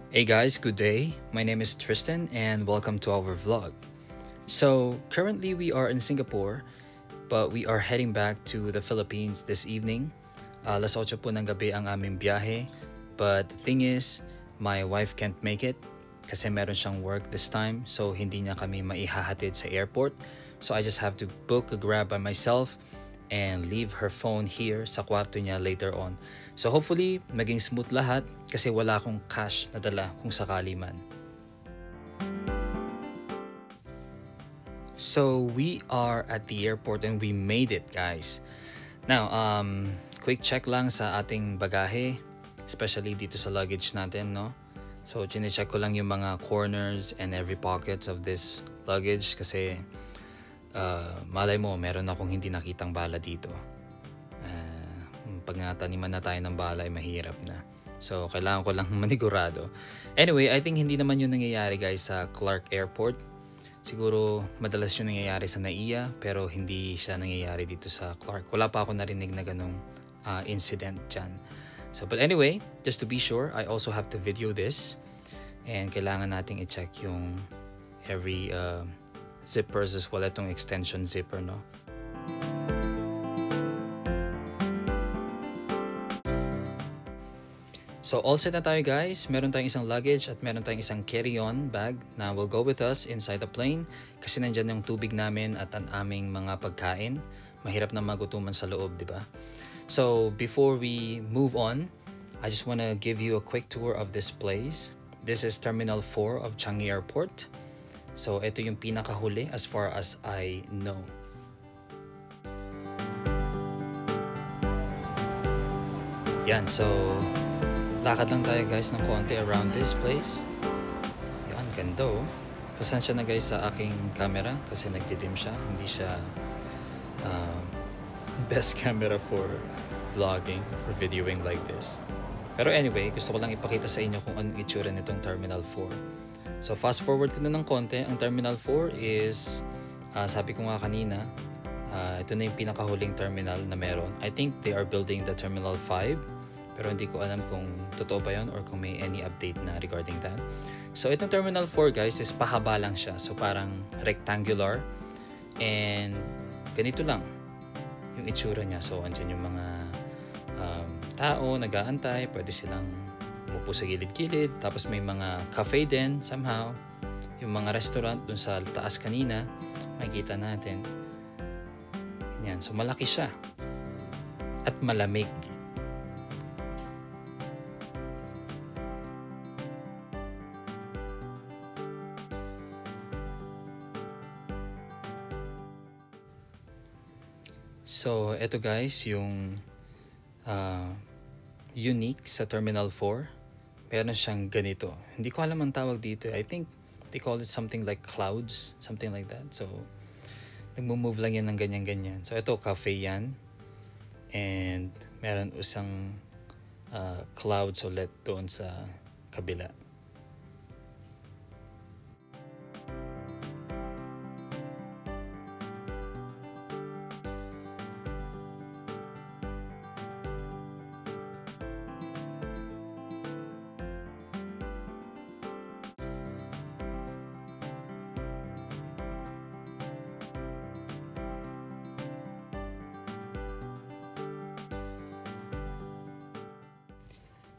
Hey guys, good day. My name is Tristan and welcome to our vlog. So, currently we are in Singapore, but we are heading back to the Philippines this evening. Alas 8 po ng gabi ang aming biyahe. But the thing is, my wife can't make it kasi meron siyang work this time, so hindi niya kami maihahatid sa airport. So I just have to book a Grab by myself and leave her phone here sa kwarto niya later on. So hopefully, maging smooth lahat kasi wala akong cash na dala kung sakali man. So we are at the airport and we made it, guys. Now, quick check lang sa ating bagahe, especially dito sa luggage natin, no? So, chine-check ko lang yung mga corners and every pockets of this luggage kasi malay mo, meron akong hindi nakitang bala dito. Pag nga taniman na tayo ng bala ay mahirap na. So, kailangan ko lang manigurado. Anyway, I think hindi naman yun nangyayari guys sa Clark Airport. Siguro madalas yun nangyayari sa NAIA pero hindi siya nangyayari dito sa Clark. Wala pa ako narinig na ganong incident dyan. So, but anyway, just to be sure, I also have to video this. And kailangan nating i-check yung every zippers as well, itong extension zipper, no? So all set na tayo guys, meron tayong isang luggage at meron tayong isang carry-on bag na will go with us inside the plane kasi nandyan yung tubig namin at ang aming mga pagkain. Mahirap na magutuman sa loob, di ba? So before we move on, I just want to give you a quick tour of this place. This is Terminal 4 of Changi Airport. So ito yung pinakahuli as far as I know. Yan, so lakad lang tayo guys ng konti around this place. Yan, ganda oh. Pasensya na guys sa aking camera kasi nagdidim siya. Hindi siya best camera for vlogging, for videoing like this. Pero anyway, gusto ko lang ipakita sa inyo kung anong itsura nitong Terminal 4. So fast forward ko na ng konti. Ang Terminal 4 is, sabi ko nga kanina, ito na yung pinakahuling terminal na meron. I think they are building the Terminal 5. Pero hindi ko alam kung totoo ba yun or kung may any update na regarding that. So itong Terminal 4 guys is pahaba lang siya. So parang rectangular. And ganito lang yung itsura niya. So andyan yung mga tao nag-aantay. Pwede silang umupo sa gilid-gilid. Tapos may mga cafe din somehow. Yung mga restaurant dun sa taas kanina. Makikita natin. Ganyan. So malaki siya. At malamig. So, eto guys, yung unique sa Terminal 4. Meron siyang ganito. Hindi ko alam ang tawag dito. I think they call it something like clouds. Something like that. So, nagmo-move lang yan ng ganyan-ganyan. So, eto, cafe yan. And, meron isang clouds ulit doon sa kabila.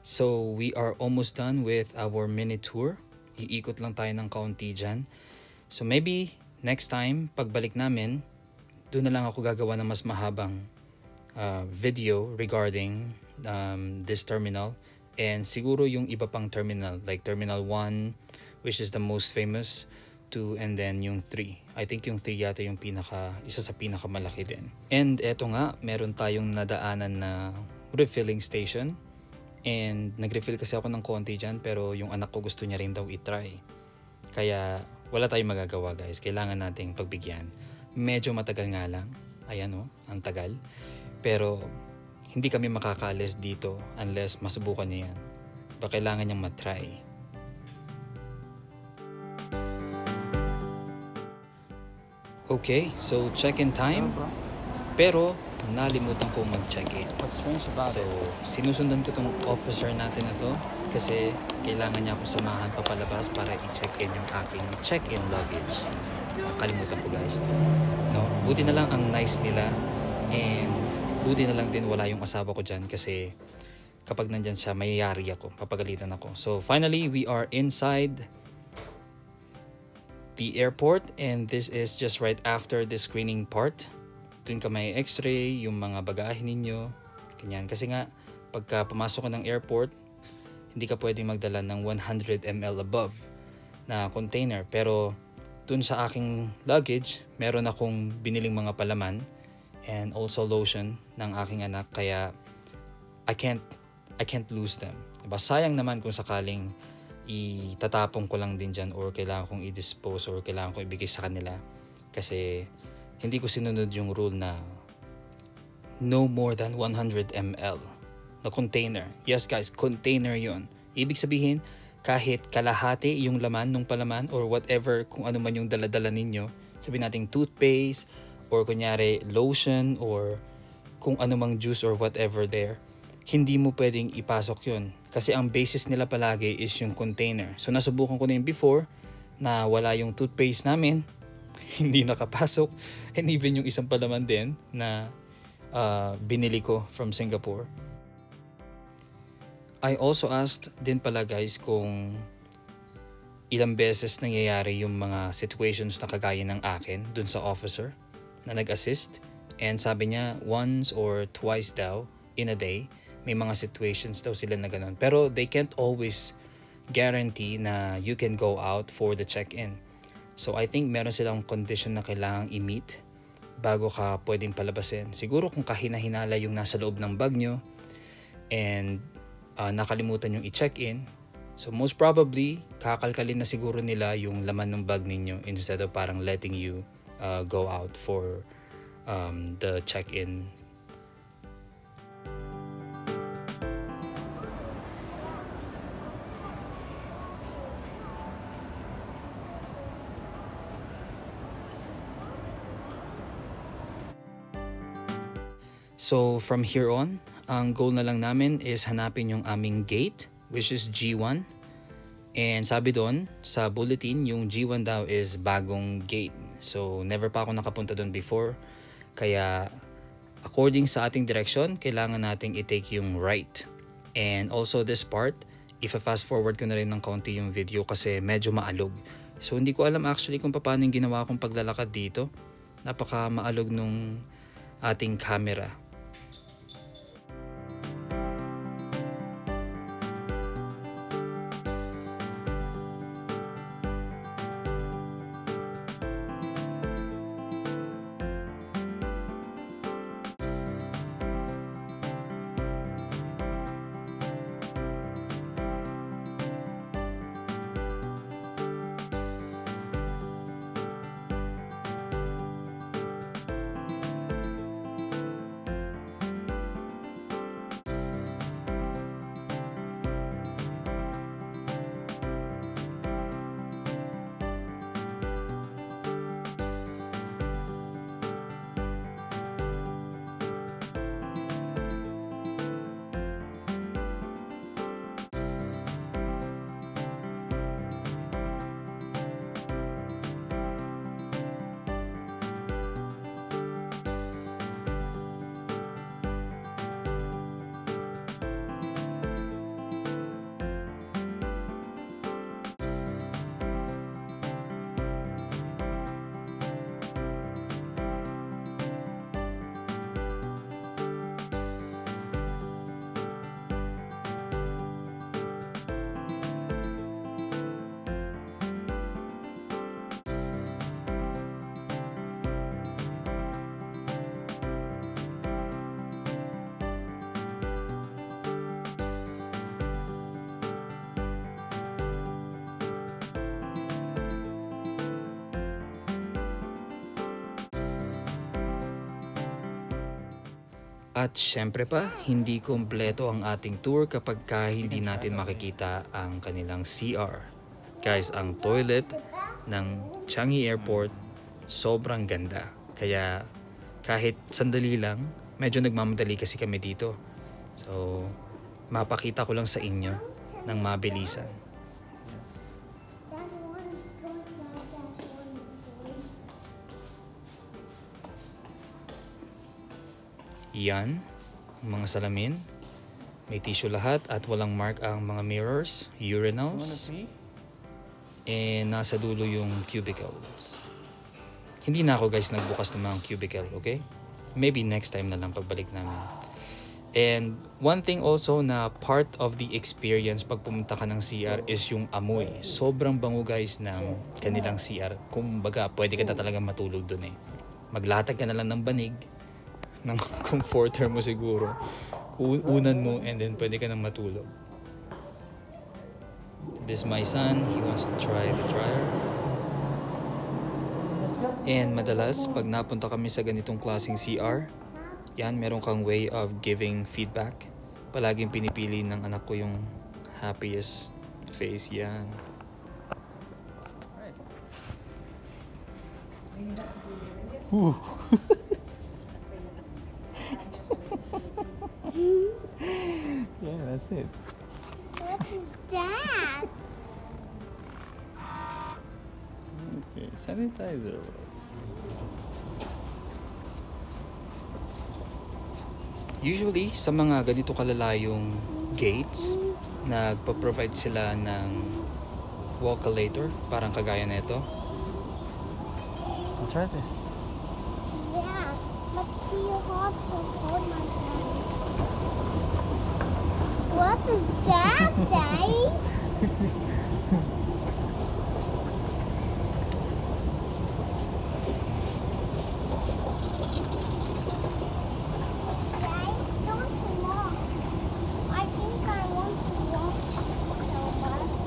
So, we are almost done with our mini tour. Iikot lang tayo ng kaunti dyan. So, maybe next time, pagbalik namin, doon na lang ako gagawa ng mas mahabang video regarding this terminal. And siguro yung iba pang terminal, like Terminal 1, which is the most famous, 2, and then yung 3. I think yung 3 yata yung isa sa pinakamalaki din. And eto nga, meron tayong nadaanan na refilling station. And nag-refill kasi ako ng konti dyan pero yung anak ko gusto niya rin daw i-try. Kaya wala tayong magagawa guys. Kailangan nating pagbigyan. Medyo matagal nga lang. Ayan o, ang tagal. Pero hindi kami makakaalis dito unless masubukan niya yan. Ba kailangan niyang matry. Okay, so check-in time. Pero nalimutan ko mag-check-in. So, sinusundan ko tong officer natin na to kasi kailangan niya akong samahan papalabas para i-check-in yung aking check-in luggage. Kalimutan ko guys. No? Buti na lang ang nice nila, and buti na lang din wala yung asawa ko dyan kasi kapag nandyan siya, mayayari ako, papagalitan ako. So finally, we are inside the airport, and this is just right after the screening part. Doon ka may x-ray, yung mga bagahe ninyo, ganyan. Kasi nga, pagka pumasok ka ng airport, hindi ka pwedeng magdala ng 100 ml above na container. Pero dun sa aking luggage, meron akong biniling mga palaman and also lotion ng aking anak, kaya I can't lose them. Diba? Sayang naman kung sakaling itatapong ko lang din dyan, or kailangan kong i-dispose, or kailangan kong ibigay sa kanila, kasi hindi ko sinunod yung rule na no more than 100 ml na container. Yes guys, container yon. Ibig sabihin, kahit kalahati yung laman ng palaman or whatever, kung ano man yung daladala ninyo, sabihin natin toothpaste or kunyari lotion or kung ano mang juice or whatever there, hindi mo pwedeng ipasok yun. Kasi ang basis nila palagi is yung container. So nasubukan ko na yung before na wala yung toothpaste namin, hindi nakapasok, and even yung isang palaman din na binili ko from Singapore. I also asked din pala guys kung ilang beses nangyayari yung mga situations na kagaya ng akin dun sa officer na nag-assist, and sabi niya once or twice daw in a day may mga situations daw sila na ganun. Pero they can't always guarantee na you can go out for the check-in. So I think meron silang condition na kailangang i-meet bago ka pwedeng palabasin. Siguro kung kahina-hinala yung nasa loob ng bag nyo and nakalimutan yung i-check-in, so most probably kakalkalin na siguro nila yung laman ng bag ninyo instead of parang letting you go out for the check-in. So from here on, ang goal na lang namin is hanapin yung aming gate, which is G1. And sabi doon sa bulletin, yung G1 daw is bagong gate. So never pa ako nakapunta doon before. Kaya according sa ating direction, kailangan nating i-take yung right. And also this part, if fast forward ko na rin ng konti yung video kasi medyo maalog. So hindi ko alam actually kung paano yung ginawa kong paglalakad dito. Napaka maalog nung ating camera. At syempre pa, hindi kumpleto ang ating tour kapag hindi natin makikita ang kanilang CR. Guys, ang toilet ng Changi Airport sobrang ganda. Kaya kahit sandali lang, medyo nagmamadali kasi kami dito. So, mapakita ko lang sa inyo ng mabilisan. Yan, ang mga salamin. May tissue lahat at walang mark ang mga mirrors, urinals. And nasa dulo yung cubicles. Hindi na ako guys nagbukas ng mga cubicle, okay? Maybe next time na lang pagbalik namin. And one thing also na part of the experience pag pumunta ka ng CR is yung amoy. Sobrang bango guys ng kanilang CR. Kumbaga, pwede ka na talagang matulog dun eh. Maglatag ka na lang ng banig, ng comforter mo siguro. Unan mo and then pwede ka nang matulog. This is my son. He wants to try the dryer. And madalas, pag napunta kami sa ganitong klaseng CR, yan, meron kang way of giving feedback. Palaging pinipili ng anak ko yung happiest face. Yan. Yeah, that's it. What is that? Okay, sanitizer. Usually, sa mga ganito kalalayong gates, nagpa-provide sila ng walkalator, parang kagaya nito. I'll try this. Yeah, but do you have to hold my hands? What is that, Daddy? Daddy, don't walk. I think I want to walk so much.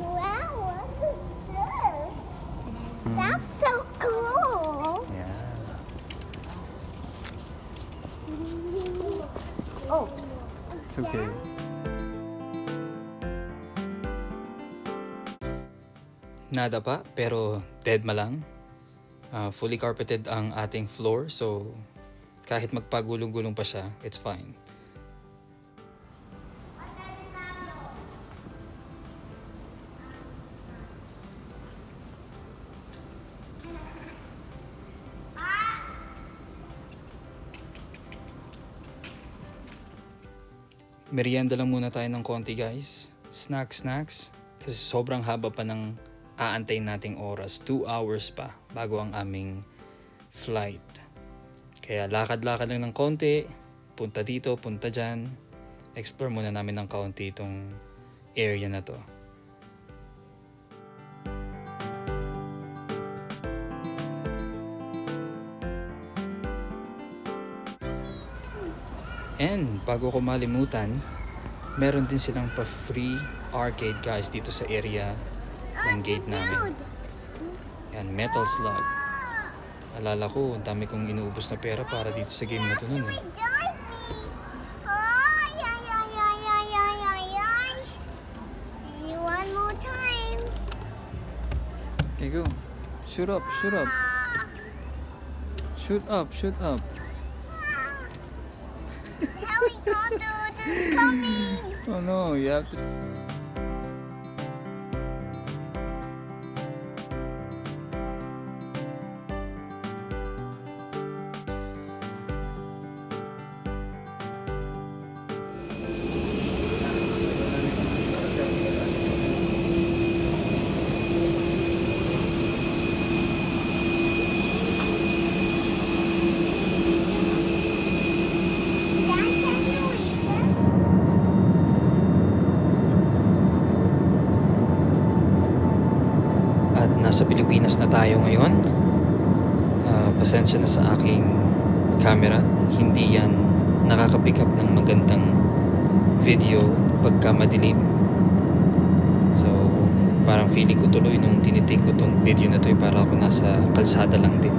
Wow, what is this? That's so cool. Yeah. Oops. It's okay. Nada pa, pero dead ma lang. Fully carpeted ang ating floor, so kahit magpagulong-gulong pa siya, it's fine. Merienda lang muna tayo ng konti guys. Snacks. Kasi sobrang haba pa ng aantayin nating oras. 2 hours pa bago ang aming flight. Kaya lakad-lakad lang ng konti. Punta dito, punta dyan. Explore muna namin ng kaunti itong area na to. And bago ko malimutan, meron din silang pa-free arcade guys dito sa area ng gate namin. Yan, Metal Slug. Alala ko, ang dami kong inuubos na pera para dito sa game na to nun eh. One more time. Okay, go. Shoot up. Shoot up. Helicopter is coming. Oh no, you have to. Nasa Pilipinas na tayo ngayon. Pasensya na sa aking camera. Hindi yan nakaka-pick up ng magandang video pagka madilim. So, parang feeling ko tuloy nung tinitake ko tong video na to para ako nasa kalsada lang din.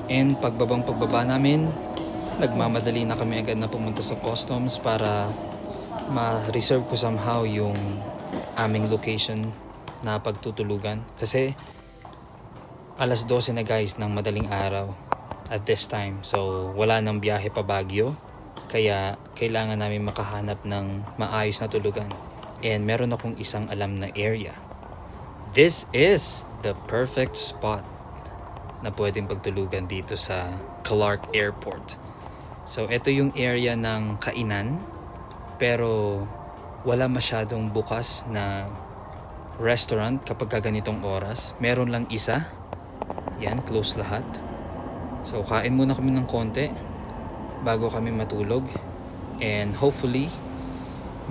And pagbaba namin, nagmamadali na kami agad na pumunta sa customs para ma-reserve ko somehow yung aming location na pagtutulugan. Kasi alas 12 na guys ng madaling araw at this time. So wala nang biyahe pa Baguio. Kaya kailangan namin makahanap ng maayos na tulugan. And meron akong isang alam na area. This is the perfect spot na pwedeng pagtulugan dito sa Clark Airport. So ito yung area ng kainan, pero wala masyadong bukas na restaurant kapag ganitong oras. Meron lang isa. Yan, close lahat. So kain muna kami ng konti bago kami matulog. And hopefully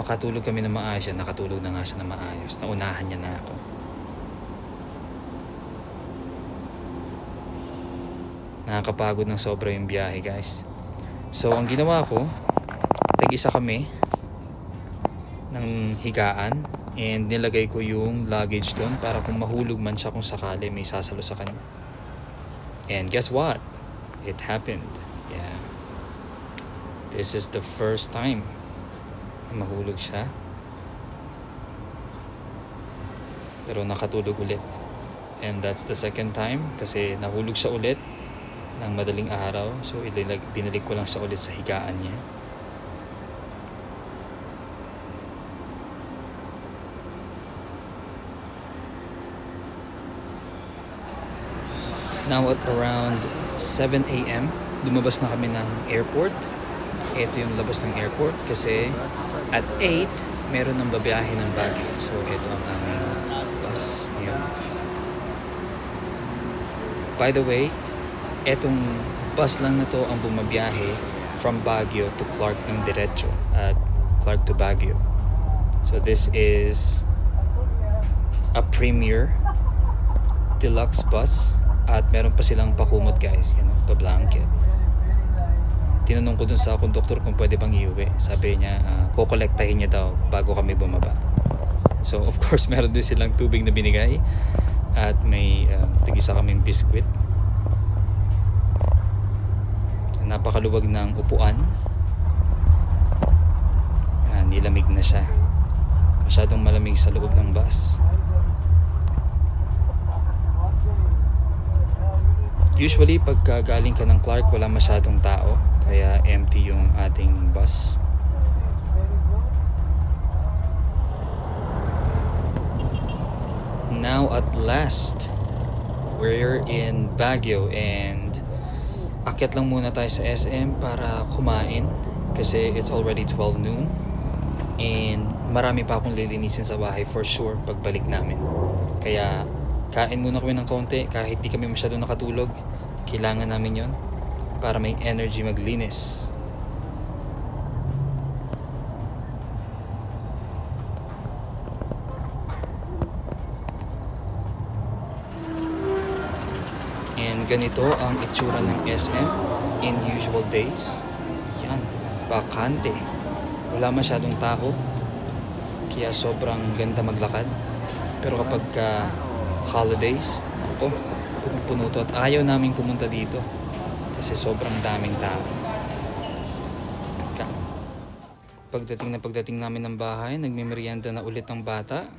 makatulog kami na maayos. Nakatulog na nga siya na maayos. Naunahan niya na ako. Nakakapagod ng sobra yung biyahe guys. So ang ginawa ko, tag-isa kami ng higaan and nilagay ko yung luggage doon para kung mahulog man siya kung sakali may sasalo sa kanya. And guess what? It happened. Yeah. This is the first time na mahulog siya. Pero nakatulog ulit. And that's the second time kasi nahulog siya ulit ng madaling araw. So binalik ko lang siya ulit sa higaan niya. Now at around 7 a.m. lumabas na kami ng airport. Ito yung labas ng airport kasi at 8 meron ng babiyahe ng Baguio. So ito ang aming bus ngayon. By the way, etong bus lang na to ang bumabiyahe from Baguio to Clark ng diretso at Clark to Baguio. So this is a Premier Deluxe bus at meron pa silang pakumot guys, pa-blanket. Tinanong ko dun sa conductor kung pwede bang iuwi. Sabi niya, kukolektahin niya daw bago kami bumaba. So of course meron din silang tubig na binigay at may tig-isa kaming biskwit. Napakaluwag ng upuan. Nilamig na siya. Masyadong malamig sa loob ng bus. Usually pagka galing ka ng Clark wala masyadong tao, kaya empty yung ating bus. Now at last we're in Baguio and akyat lang muna tayo sa SM para kumain kasi it's already 12 noon and marami pa akong lilinisin sa bahay for sure pagbalik namin. Kaya kain muna kami ng konti kahit di kami masyado nakatulog. Kailangan namin yon para may energy maglinis. And ganito ang itsura ng SM in usual days. Yan, bakante. Wala masyadong tao. Kaya sobrang ganda maglakad. Pero kapag holidays, ako, puno to at ayaw naming pumunta dito kasi sobrang daming tao. Pagdating namin ng bahay, nagmemerienda na ulit ang bata.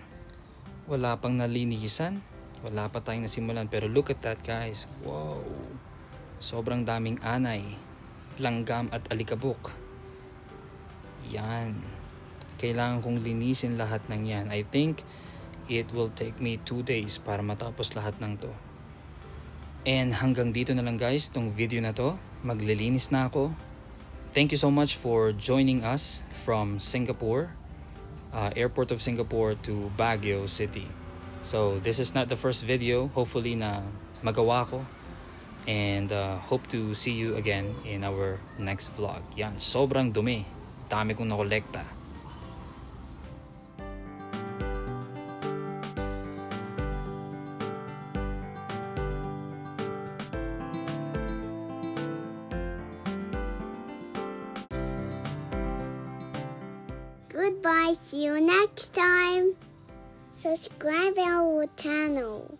Wala pang nalinisan. Wala pa tayong nasimulan. Pero look at that guys. Wow. Sobrang daming anay, langgam at alikabok. Yan. Kailangan kong linisin lahat ng yan. I think it will take me 2 days para matapos lahat ng to. And hanggang dito na lang guys tong video na to. Maglilinis na ako. Thank you so much for joining us from Singapore, Airport of Singapore to Baguio City. So this is not the first video. Hopefully na magawa ko. And hope to see you again in our next vlog. Yan, sobrang dumi. Dami kong nakolekta. Goodbye. See you next time. Subscribe our channel.